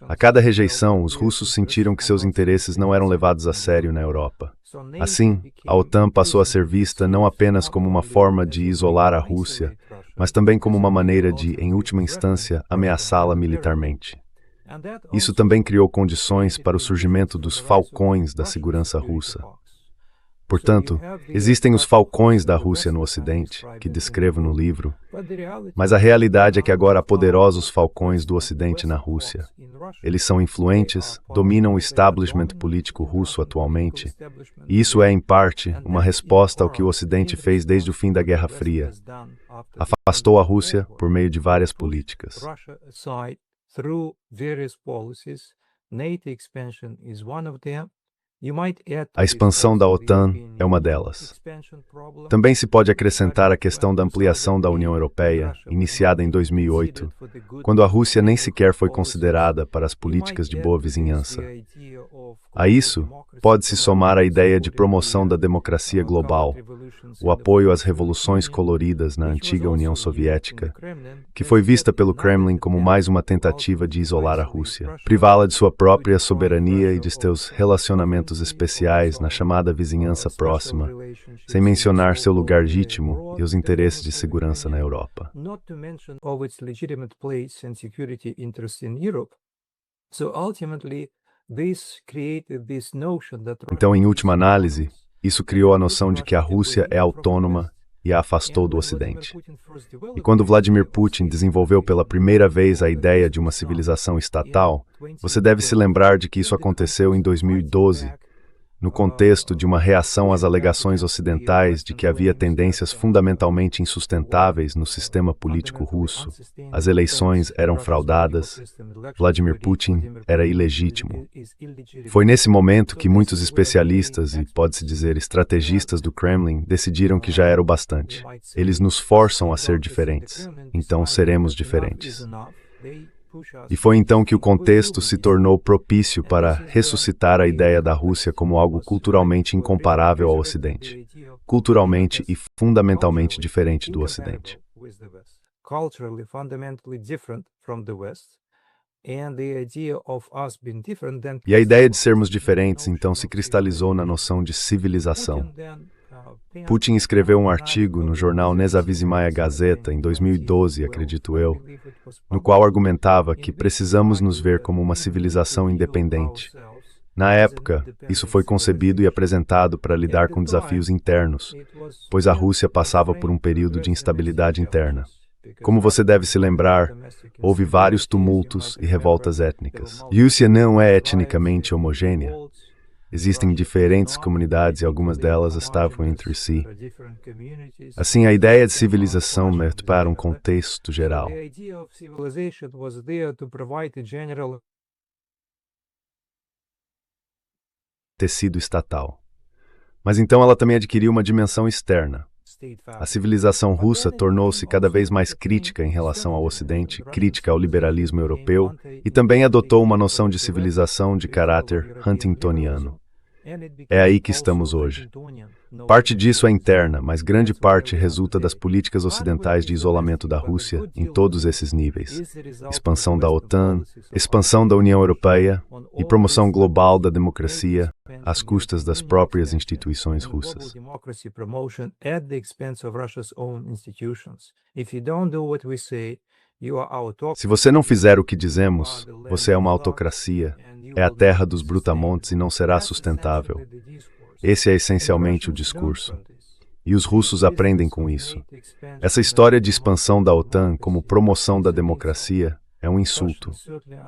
A cada rejeição, os russos sentiram que seus interesses não eram levados a sério na Europa. Assim, a OTAN passou a ser vista não apenas como uma forma de isolar a Rússia, mas também como uma maneira de, em última instância, ameaçá-la militarmente. Isso também criou condições para o surgimento dos falcões da segurança russa. Portanto, existem os falcões da Rússia no Ocidente, que descrevo no livro, mas a realidade é que agora há poderosos falcões do Ocidente na Rússia. Eles são influentes, dominam o establishment político russo atualmente, e isso é, em parte, uma resposta ao que o Ocidente fez desde o fim da Guerra Fria. Afastou a Rússia por meio de várias políticas. Through various policies, NATO expansion is one of them. A expansão da OTAN é uma delas. Também se pode acrescentar a questão da ampliação da União Europeia, iniciada em 2008, quando a Rússia nem sequer foi considerada para as políticas de boa vizinhança. A isso, pode-se somar a ideia de promoção da democracia global, o apoio às revoluções coloridas na antiga União Soviética, que foi vista pelo Kremlin como mais uma tentativa de isolar a Rússia, privá-la de sua própria soberania e de seus relacionamentos especiais na chamada vizinhança próxima, sem mencionar seu lugar legítimo e os interesses de segurança na Europa. Então, em última análise, isso criou a noção de que a Rússia é autônoma e a afastou do Ocidente. E quando Vladimir Putin desenvolveu pela primeira vez a ideia de uma civilização estatal, você deve se lembrar de que isso aconteceu em 2012, no contexto de uma reação às alegações ocidentais de que havia tendências fundamentalmente insustentáveis no sistema político russo. As eleições eram fraudadas, Vladimir Putin era ilegítimo. Foi nesse momento que muitos especialistas e, pode-se dizer, estrategistas do Kremlin decidiram que já era o bastante. Eles nos forçam a ser diferentes, então seremos diferentes. E foi então que o contexto se tornou propício para ressuscitar a ideia da Rússia como algo culturalmente incomparável ao Ocidente, culturalmente e fundamentalmente diferente do Ocidente. E a ideia de sermos diferentes então se cristalizou na noção de civilização. Putin escreveu um artigo no jornal Nezavisimaya Gazeta em 2012, acredito eu, no qual argumentava que precisamos nos ver como uma civilização independente. Na época, isso foi concebido e apresentado para lidar com desafios internos, pois a Rússia passava por um período de instabilidade interna. Como você deve se lembrar, houve vários tumultos e revoltas étnicas. Rússia não é etnicamente homogênea. Existem diferentes comunidades e algumas delas estavam entre si. Assim, a ideia de civilização mete para um contexto geral. Tecido estatal. Mas então ela também adquiriu uma dimensão externa. A civilização russa tornou-se cada vez mais crítica em relação ao Ocidente, crítica ao liberalismo europeu, e também adotou uma noção de civilização de caráter huntingtoniano. É aí que estamos hoje. Parte disso é interna, mas grande parte resulta das políticas ocidentais de isolamento da Rússia em todos esses níveis. Expansão da OTAN, expansão da União Europeia e promoção global da democracia às custas das próprias instituições russas. Se você não fizer o que dizemos, você é uma autocracia, é a terra dos brutamontes e não será sustentável. Esse é essencialmente o discurso. E os russos aprendem com isso. Essa história de expansão da OTAN como promoção da democracia é um insulto.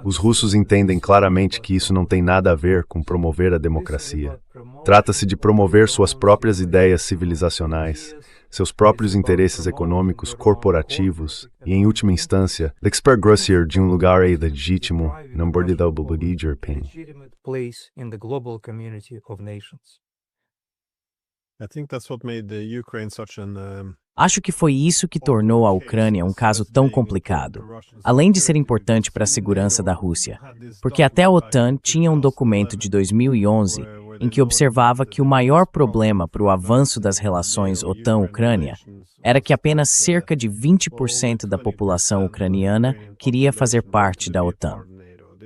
Os russos entendem claramente que isso não tem nada a ver com promover a democracia. Trata-se de promover suas próprias ideias civilizacionais, seus próprios interesses econômicos corporativos e, em última instância, l'expergrosser de um lugar legítimo, não bordido Acho que foi isso que tornou a Ucrânia um caso tão complicado, além de ser importante para a segurança da Rússia, porque até a OTAN tinha um documento de 2011 em que observava que o maior problema para o avanço das relações OTAN-Ucrânia era que apenas cerca de 20% da população ucraniana queria fazer parte da OTAN.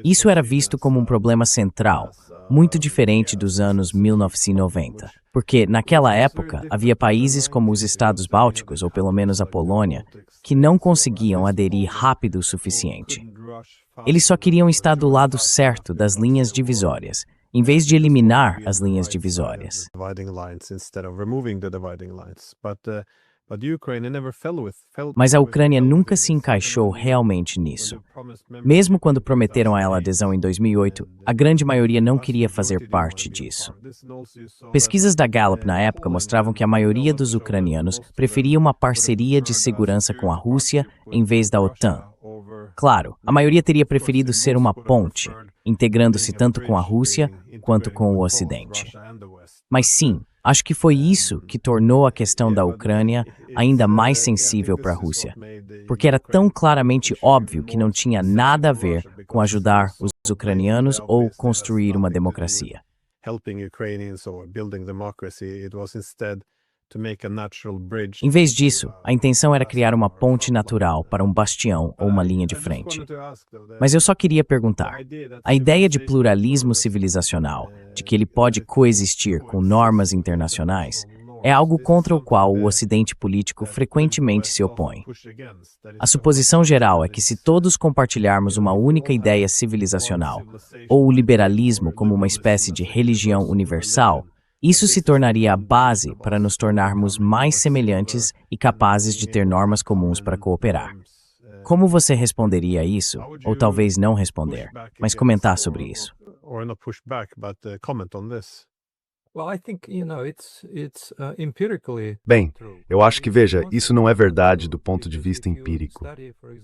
Isso era visto como um problema central, muito diferente dos anos 1990, porque, naquela época, havia países como os Estados Bálticos, ou pelo menos a Polônia, que não conseguiam aderir rápido o suficiente. Eles só queriam estar do lado certo das linhas divisórias, em vez de eliminar as linhas divisórias. Mas a Ucrânia nunca se encaixou realmente nisso. Mesmo quando prometeram a ela adesão em 2008, a grande maioria não queria fazer parte disso. Pesquisas da Gallup na época mostravam que a maioria dos ucranianos preferia uma parceria de segurança com a Rússia em vez da OTAN. Claro, a maioria teria preferido ser uma ponte, integrando-se tanto com a Rússia quanto com o Ocidente. Mas sim, acho que foi isso que tornou a questão da Ucrânia ainda mais sensível para a Rússia, porque era tão claramente óbvio que não tinha nada a ver com ajudar os ucranianos ou construir uma democracia. Em vez disso, a intenção era criar uma ponte natural para um bastião ou uma linha de frente. Mas eu só queria perguntar, a ideia de pluralismo civilizacional, de que ele pode coexistir com normas internacionais, é algo contra o qual o Ocidente político frequentemente se opõe. A suposição geral é que se todos compartilharmos uma única ideia civilizacional, ou o liberalismo como uma espécie de religião universal, isso se tornaria a base para nos tornarmos mais semelhantes e capazes de ter normas comuns para cooperar. Como você responderia a isso? Ou talvez não responder, mas comentar sobre isso. Bem, eu acho que, veja, isso não é verdade do ponto de vista empírico.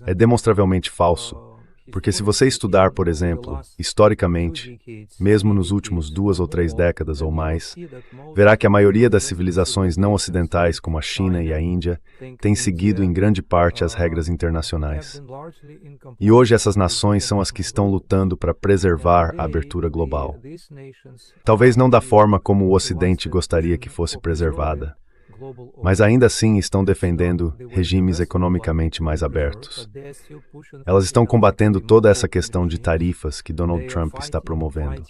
É demonstravelmente falso. Porque se você estudar, por exemplo, historicamente, mesmo nos últimos 2 ou 3 décadas ou mais, verá que a maioria das civilizações não ocidentais, como a China e a Índia, tem seguido em grande parte as regras internacionais. E hoje essas nações são as que estão lutando para preservar a abertura global. Talvez não da forma como o Ocidente gostaria que fosse preservada, mas ainda assim estão defendendo regimes economicamente mais abertos. Elas estão combatendo toda essa questão de tarifas que Donald Trump está promovendo.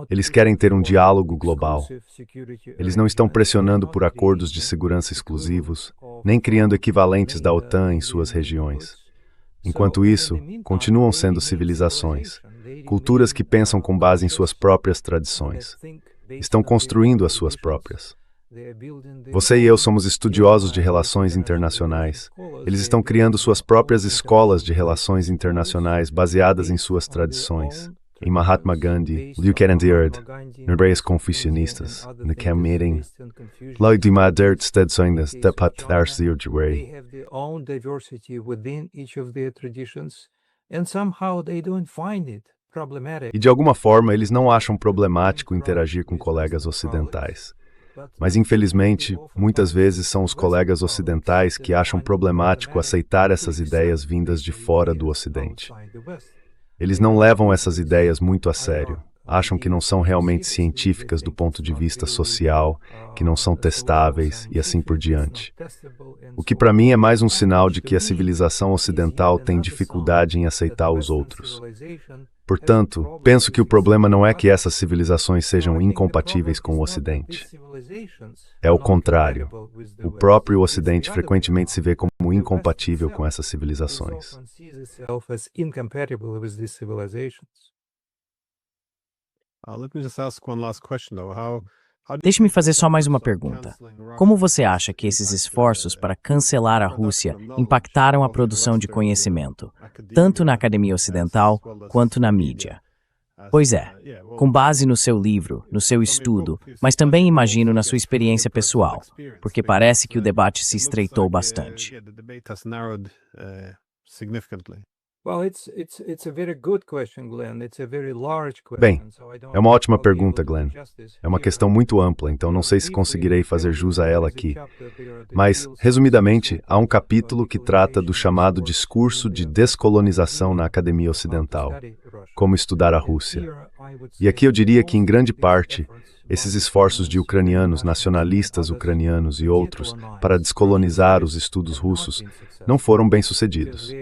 Eles querem ter um diálogo global. Eles não estão pressionando por acordos de segurança exclusivos, nem criando equivalentes da OTAN em suas regiões. Enquanto isso, continuam sendo civilizações, culturas que pensam com base em suas próprias tradições. Estão construindo as suas próprias. Você e eu somos estudiosos de relações internacionais. Eles estão criando suas próprias escolas de relações internacionais baseadas em suas tradições. Em Mahatma Gandhi, Liu Kernand, Hebreias confucionistas, na Meeting, Lloyd Madert Stedsoindas, Tepat Tharsirjway. E de alguma forma eles não acham problemático interagir com colegas ocidentais. Mas infelizmente, muitas vezes são os colegas ocidentais que acham problemático aceitar essas ideias vindas de fora do Ocidente. Eles não levam essas ideias muito a sério, acham que não são realmente científicas do ponto de vista social, que não são testáveis e assim por diante. O que para mim é mais um sinal de que a civilização ocidental tem dificuldade em aceitar os outros. Portanto, penso que o problema não é que essas civilizações sejam incompatíveis com o Ocidente. É o contrário. O próprio Ocidente frequentemente se vê como incompatível com essas civilizações. Deixe-me fazer só mais uma pergunta. Como você acha que esses esforços para cancelar a Rússia impactaram a produção de conhecimento, tanto na academia ocidental quanto na mídia? Pois é, com base no seu livro, no seu estudo, mas também imagino na sua experiência pessoal, porque parece que o debate se estreitou bastante. Bem, é uma ótima pergunta, Glenn. É uma questão muito ampla, então não sei se conseguirei fazer jus a ela aqui. Mas, resumidamente, há um capítulo que trata do chamado discurso de descolonização na academia ocidental, como estudar a Rússia. E aqui eu diria que, em grande parte, esses esforços de ucranianos, nacionalistas ucranianos e outros para descolonizar os estudos russos não foram bem-sucedidos.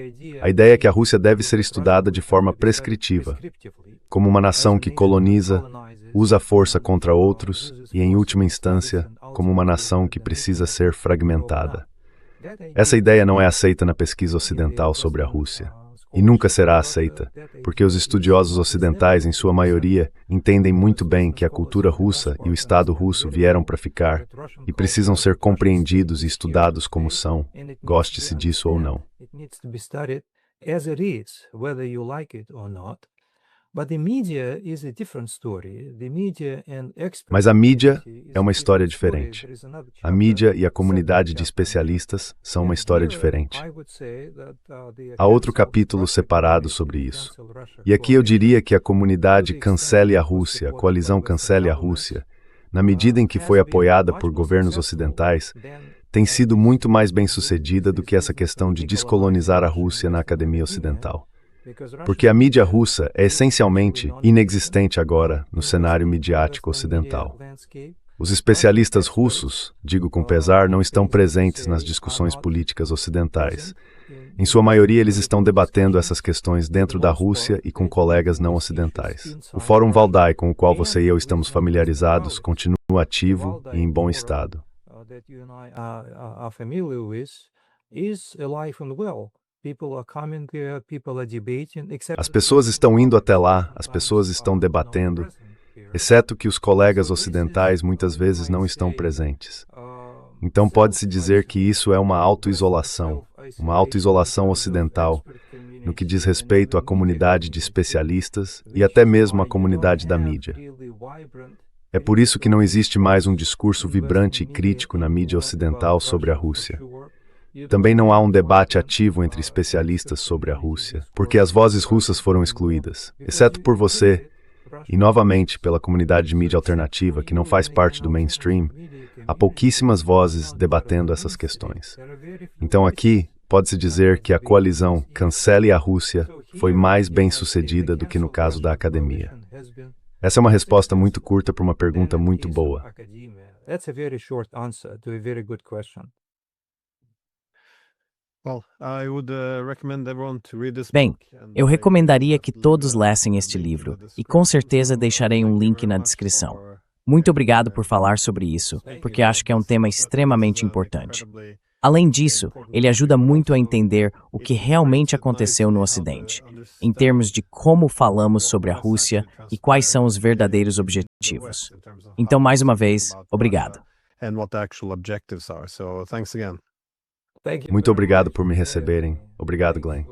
A ideia é que a Rússia deve ser estudada de forma prescritiva, como uma nação que coloniza, usa força contra outros e, em última instância, como uma nação que precisa ser fragmentada. Essa ideia não é aceita na pesquisa ocidental sobre a Rússia. E nunca será aceita, porque os estudiosos ocidentais, em sua maioria, entendem muito bem que a cultura russa e o Estado russo vieram para ficar e precisam ser compreendidos e estudados como são, goste-se disso ou não. Mas a mídia é uma história diferente. A mídia e a comunidade de especialistas são uma história diferente. Há outro capítulo separado sobre isso. E aqui eu diria que a comunidade Cancele a Rússia, a coalizão Cancele a Rússia, na medida em que foi apoiada por governos ocidentais, tem sido muito mais bem-sucedida do que essa questão de descolonizar a Rússia na academia ocidental. Porque a mídia russa é essencialmente inexistente agora no cenário midiático ocidental. Os especialistas russos, digo com pesar, não estão presentes nas discussões políticas ocidentais. Em sua maioria, eles estão debatendo essas questões dentro da Rússia e com colegas não ocidentais. O Fórum Valdai, com o qual você e eu estamos familiarizados, continua ativo e em bom estado. As pessoas estão indo até lá, as pessoas estão debatendo, exceto que os colegas ocidentais muitas vezes não estão presentes. Então pode-se dizer que isso é uma autoisolação ocidental, no que diz respeito à comunidade de especialistas e até mesmo à comunidade da mídia. É por isso que não existe mais um discurso vibrante e crítico na mídia ocidental sobre a Rússia. Também não há um debate ativo entre especialistas sobre a Rússia, porque as vozes russas foram excluídas, exceto por você, e novamente pela comunidade de mídia alternativa que não faz parte do mainstream, há pouquíssimas vozes debatendo essas questões. Então aqui, pode-se dizer que a coalizão Cancele a Rússia foi mais bem-sucedida do que no caso da academia. Essa é uma resposta muito curta para uma pergunta muito boa. Bem, eu recomendaria que todos lessem este livro, e com certeza deixarei um link na descrição. Muito obrigado por falar sobre isso, porque acho que é um tema extremamente importante. Além disso, ele ajuda muito a entender o que realmente aconteceu no Ocidente, em termos de como falamos sobre a Rússia e quais são os verdadeiros objetivos. Então, mais uma vez, obrigado. Muito obrigado por me receberem. Obrigado, Glenn.